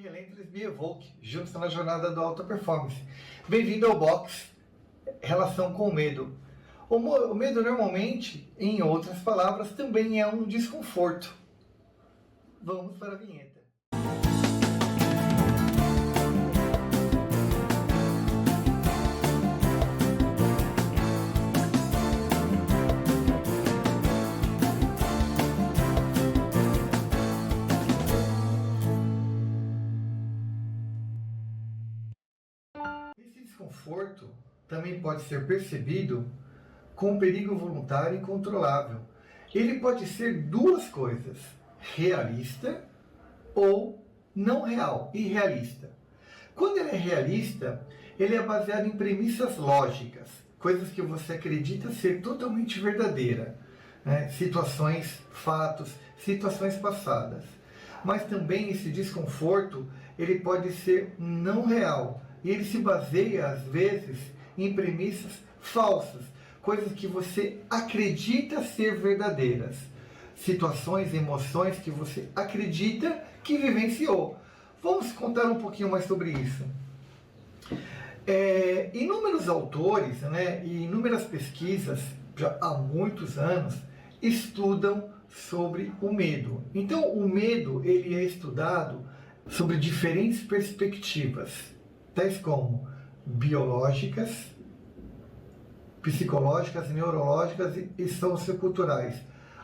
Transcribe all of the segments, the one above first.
Relentless Me Evoke, juntos na jornada do Alta Performance. Bem-vindo ao box Relação com o Medo. O medo normalmente, em outras palavras, também é um desconforto. Vamos para a vinheta. Esse desconforto também pode ser percebido com perigo voluntário e incontrolável. Ele pode ser duas coisas: realista ou não real, irrealista. Quando ele é realista, ele é baseado em premissas lógicas, coisas que você acredita ser totalmente verdadeira, né? Situações, fatos, situações passadas. Mas também esse desconforto, ele pode ser não real. E ele se baseia, às vezes, em premissas falsas, coisas que você acredita ser verdadeiras, situações, emoções que você acredita que vivenciou. Vamos contar um pouquinho mais sobre isso. Inúmeros autores, né, e inúmeras pesquisas, já há muitos anos, estudam sobre o medo. Então, o medo ele é estudado sobre diferentes perspectivas, tais como biológicas, psicológicas, neurológicas e socioculturais.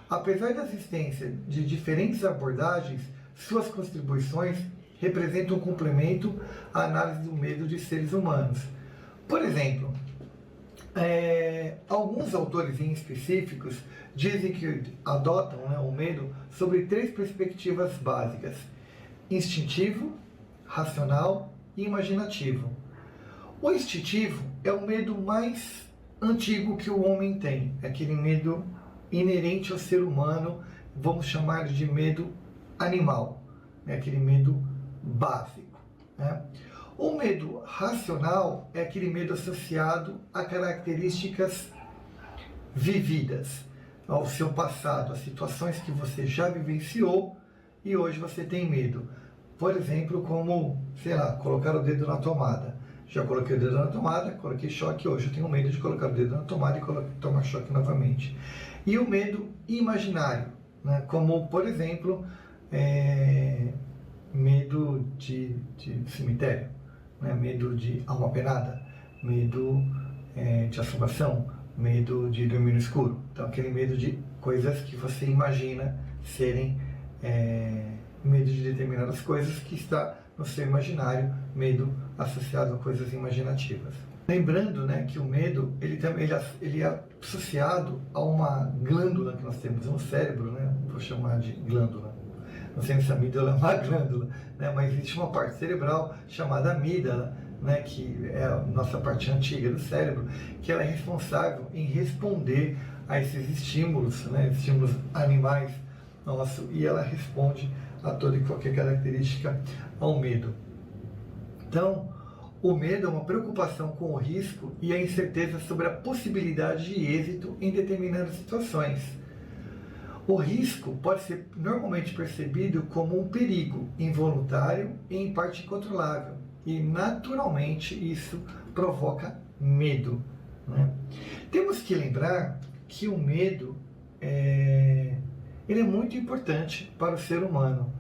Apesar da existência de diferentes abordagens, suas contribuições representam um complemento à análise do medo de seres humanos. Por exemplo, alguns autores em específicos dizem que adotam, né, o medo sobre três perspectivas básicas: instintivo, racional e imaginativo. O instintivo é o medo mais antigo que o homem tem, é aquele medo inerente ao ser humano, vamos chamar de medo animal, é aquele medo básico, né? O medo racional é aquele medo associado a características vividas, ao seu passado, a situações que você já vivenciou e hoje você tem medo. Por exemplo, como, sei lá, colocar o dedo na tomada. Já coloquei o dedo na tomada, coloquei choque, hoje eu tenho medo de colocar o dedo na tomada e tomar choque novamente. E o medo imaginário, né? Como, por exemplo, medo de cemitério, né? Medo de alma penada, medo de assombração, medo de dormir no escuro. Então, aquele medo de coisas que você imagina serem medo de determinadas coisas que está no seu imaginário, medo associado a coisas imaginativas. Lembrando, né, que o medo ele é associado a uma glândula que nós temos no cérebro, né, vou chamar de glândula. Não sei se a amígdala é uma glândula, né, mas existe uma parte cerebral chamada amígdala, né, que é a nossa parte antiga do cérebro, que ela é responsável em responder a esses estímulos, né, estímulos animais nossos, e ela responde a toda e qualquer característica ao medo. Então, o medo é uma preocupação com o risco e a incerteza sobre a possibilidade de êxito em determinadas situações. O risco pode ser normalmente percebido como um perigo involuntário e em parte incontrolável, e naturalmente isso provoca medo, né? Temos que lembrar que o medo ele é muito importante para o ser humano.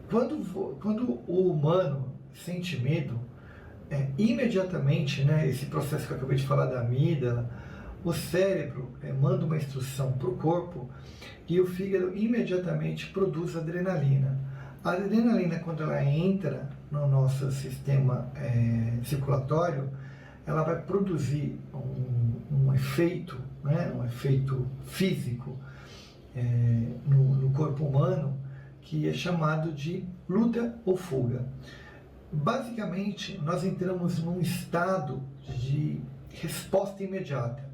Quando o humano sente medo, imediatamente, né, esse processo que eu acabei de falar da amígdala, o cérebro manda uma instrução para o corpo e o fígado imediatamente produz adrenalina. A adrenalina, quando ela entra no nosso sistema circulatório, ela vai produzir um efeito, né, um efeito físico no corpo humano, que é chamado de luta ou fuga. Basicamente, nós entramos num estado de resposta imediata.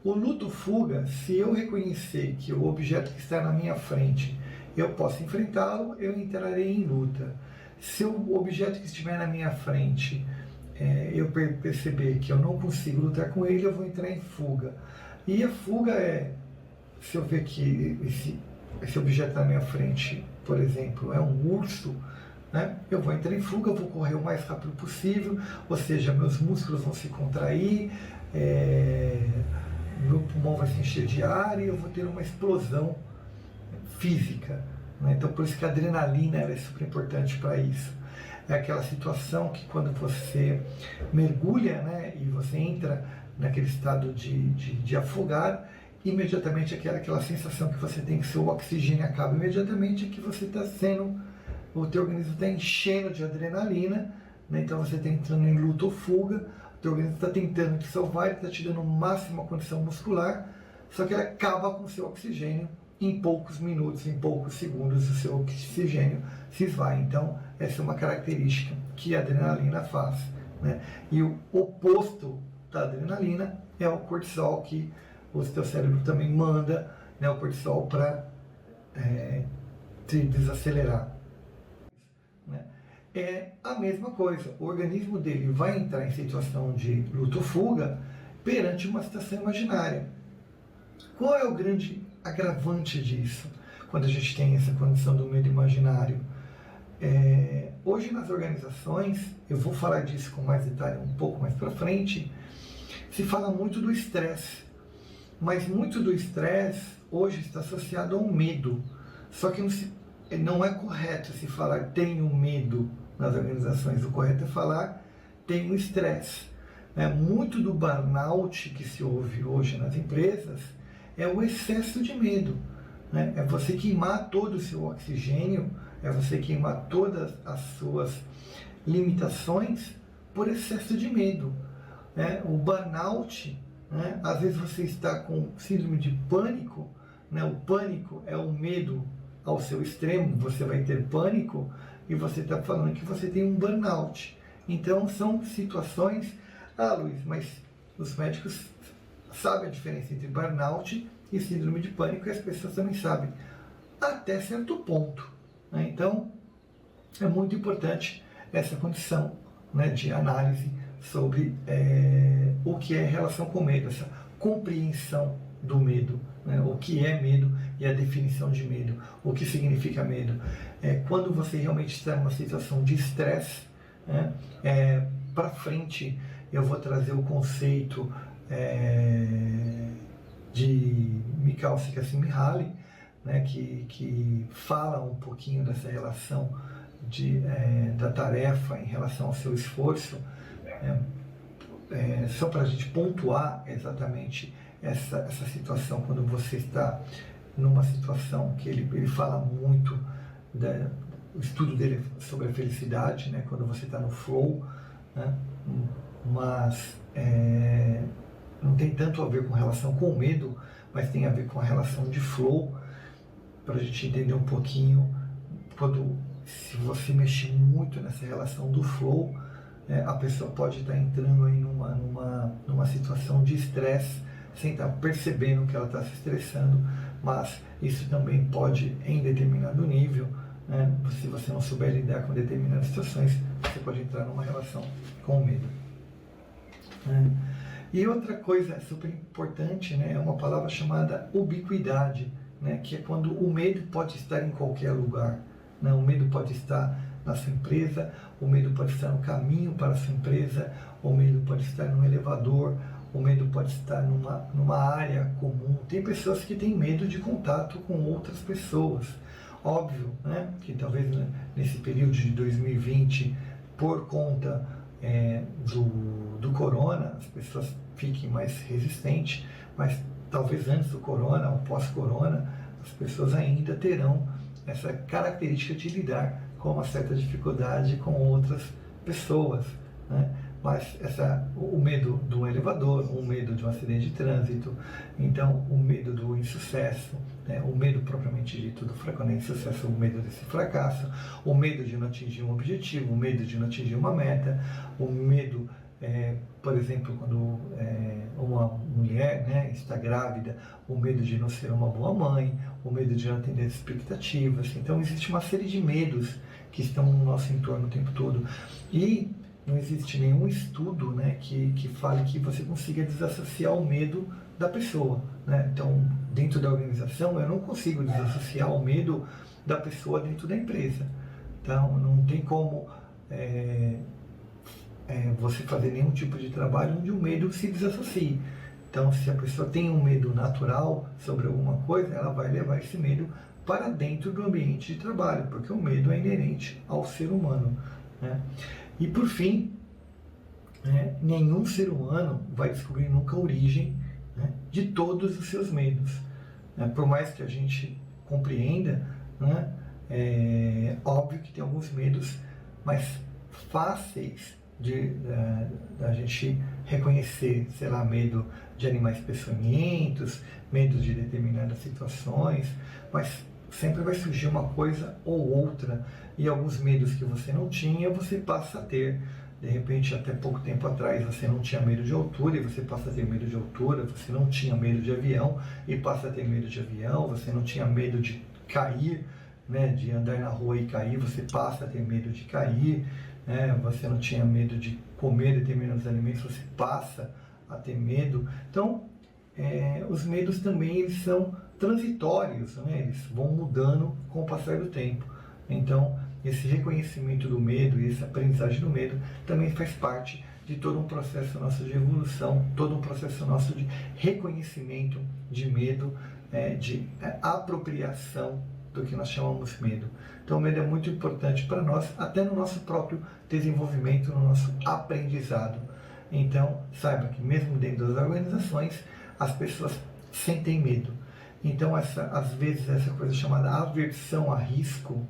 O luta ou fuga, se eu reconhecer que o objeto que está na minha frente eu posso enfrentá-lo, eu entrarei em luta. Se o objeto que estiver na minha frente eu perceber que eu não consigo lutar com ele, eu vou entrar em fuga. E a fuga se eu ver que esse objeto na minha frente, por exemplo, é um urso, né? Eu vou entrar em fuga, vou correr o mais rápido possível, ou seja, meus músculos vão se contrair, meu pulmão vai se encher de ar e eu vou ter uma explosão física, né? Então, por isso que a adrenalina ela é super importante para isso. É aquela situação que quando você mergulha, né, e você entra naquele estado de afogar, imediatamente aquela sensação que você tem que seu oxigênio acaba imediatamente, é que você está sendo, o teu organismo está enchendo de adrenalina, né? Então você está entrando em luta ou fuga, o teu organismo está tentando te salvar, ele está te dando máxima condição muscular, só que ele acaba com o seu oxigênio em poucos minutos, em poucos segundos, o seu oxigênio se esvai. Então, essa é uma característica que a adrenalina faz, né? E o oposto da adrenalina é o cortisol, que o teu cérebro também manda, né, o cortisol para te desacelerar, né? É a mesma coisa, o organismo dele vai entrar em situação de luta ou fuga perante uma situação imaginária. Qual é o grande agravante disso, quando a gente tem essa condição do medo imaginário? Hoje nas organizações, eu vou falar disso com mais detalhe um pouco mais para frente, se fala muito do estresse, mas muito do estresse hoje está associado ao medo, só que não é correto se falar tenho medo nas organizações, o correto é falar tenho estresse. Muito do burnout que se ouve hoje nas empresas é o excesso de medo, né? É você queimar todo o seu oxigênio, é você queimar todas as suas limitações por excesso de medo, né? O burnout, né? Às vezes você está com síndrome de pânico, né? O pânico é o medo ao seu extremo, você vai ter pânico e você está falando que você tem um burnout. Então são situações, Luiz, mas os médicos sabem a diferença entre burnout e síndrome de pânico, e as pessoas também sabem, até certo ponto, né? Então, é muito importante essa condição, né, de análise sobre o que é relação com medo, essa compreensão do medo, né? O que é medo e a definição de medo, o que significa medo. Quando você realmente está em uma situação de estresse, né, para frente eu vou trazer o conceito de Mikhail Csikszentmihalyi, né, que fala um pouquinho dessa relação da tarefa em relação ao seu esforço, só para a gente pontuar exatamente essa situação, quando você está numa situação que ele fala muito, o estudo dele sobre a felicidade, né, quando você está no flow, né, mas não tem tanto a ver com relação com o medo, mas tem a ver com a relação de flow, para a gente entender um pouquinho, se você mexer muito nessa relação do flow, a pessoa pode estar entrando aí numa situação de estresse, sem estar percebendo que ela está se estressando, mas isso também pode, em determinado nível, né, se você não souber lidar com determinadas situações, você pode entrar numa relação com o medo. E outra coisa super importante, né, é uma palavra chamada ubiquidade, né, que é quando o medo pode estar em qualquer lugar, né? O medo pode estar na sua empresa, o medo pode estar no caminho para a sua empresa, o medo pode estar no elevador, o medo pode estar numa área comum. Tem pessoas que têm medo de contato com outras pessoas. Óbvio, né, que talvez nesse período de 2020, por conta do corona, as pessoas fiquem mais resistentes, mas talvez antes do corona ou pós-corona, as pessoas ainda terão essa característica de lidar com uma certa dificuldade com outras pessoas, né? Mas o medo do elevador, o medo de um acidente de trânsito, então o medo do insucesso, né? O medo propriamente dito do fracasso, insucesso, o medo desse fracasso, o medo de não atingir um objetivo, o medo de não atingir uma meta, o medo, por exemplo, quando uma mulher, né, está grávida, o medo de não ser uma boa mãe, o medo de não atender as expectativas. Então existe uma série de medos que estão no nosso entorno o tempo todo. E não existe nenhum estudo, né, que fale que você consiga desassociar o medo da pessoa, né? Então, dentro da organização, eu não consigo desassociar o medo da pessoa dentro da empresa. Então, não tem como você fazer nenhum tipo de trabalho onde o medo se desassocie. Então, se a pessoa tem um medo natural sobre alguma coisa, ela vai levar esse medo para dentro do ambiente de trabalho, porque o medo é inerente ao ser humano, né? E por fim, nenhum ser humano vai descobrir nunca a origem, né, de todos os seus medos. Por mais que a gente compreenda, né, é óbvio que tem alguns medos mais fáceis da gente reconhecer, sei lá, medo de animais peçonhentos, medo de determinadas situações, mas sempre vai surgir uma coisa ou outra, e alguns medos que você não tinha, você passa a ter. De repente, até pouco tempo atrás, você não tinha medo de altura e você passa a ter medo de altura, você não tinha medo de avião e passa a ter medo de avião, você não tinha medo de cair, né, de andar na rua e cair, você passa a ter medo de cair, né, você não tinha medo de comer determinados alimentos, você passa a ter medo. Então, os medos também eles são transitórios, né, eles vão mudando com o passar do tempo. Então, esse reconhecimento do medo e essa aprendizagem do medo também faz parte de todo um processo nosso de evolução, todo um processo nosso de reconhecimento de medo, de apropriação do que nós chamamos medo. Então o medo é muito importante para nós, até no nosso próprio desenvolvimento, no nosso aprendizado. Então, saiba que mesmo dentro das organizações, as pessoas sentem medo. Então, às vezes, essa coisa chamada aversão a risco,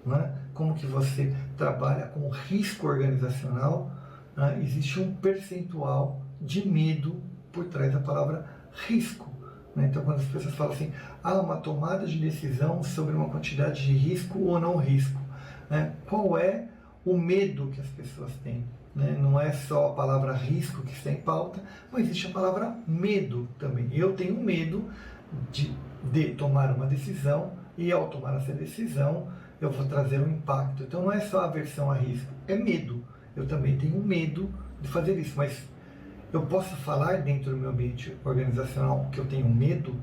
né? Como que você trabalha com risco organizacional, né? Existe um percentual de medo por trás da palavra risco, né? Então, quando as pessoas falam assim, uma tomada de decisão sobre uma quantidade de risco ou não risco, né? Qual é o medo que as pessoas têm? Né? Não é só a palavra risco que está em pauta, mas existe a palavra medo também. Eu tenho medo de tomar uma decisão e, ao tomar essa decisão, eu vou trazer um impacto. Então não é só aversão a risco, é medo. Eu também tenho medo de fazer isso, mas eu posso falar dentro do meu ambiente organizacional que eu tenho medo?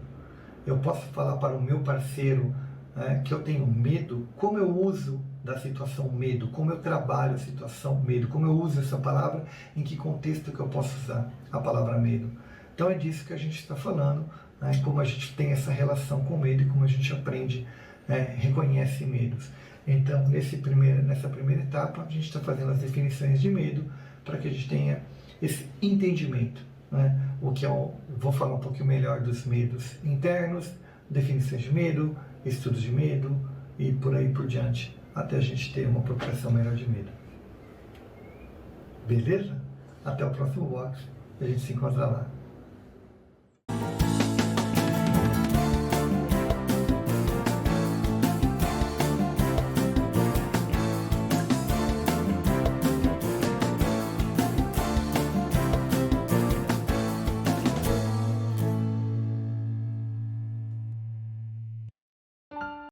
Eu posso falar para o meu parceiro que eu tenho medo? Como eu uso da situação medo? Como eu trabalho a situação medo? Como eu uso essa palavra? Em que contexto que eu posso usar a palavra medo? Então é disso que a gente está falando, né? Como a gente tem essa relação com o medo e como a gente aprende, reconhece medos. Então, nessa primeira etapa, a gente está fazendo as definições de medo para que a gente tenha esse entendimento, né? O que vou falar um pouquinho melhor dos medos internos, definições de medo, estudos de medo e por aí por diante, até a gente ter uma apropriação melhor de medo. Beleza? Até o próximo box, a gente se encontra lá.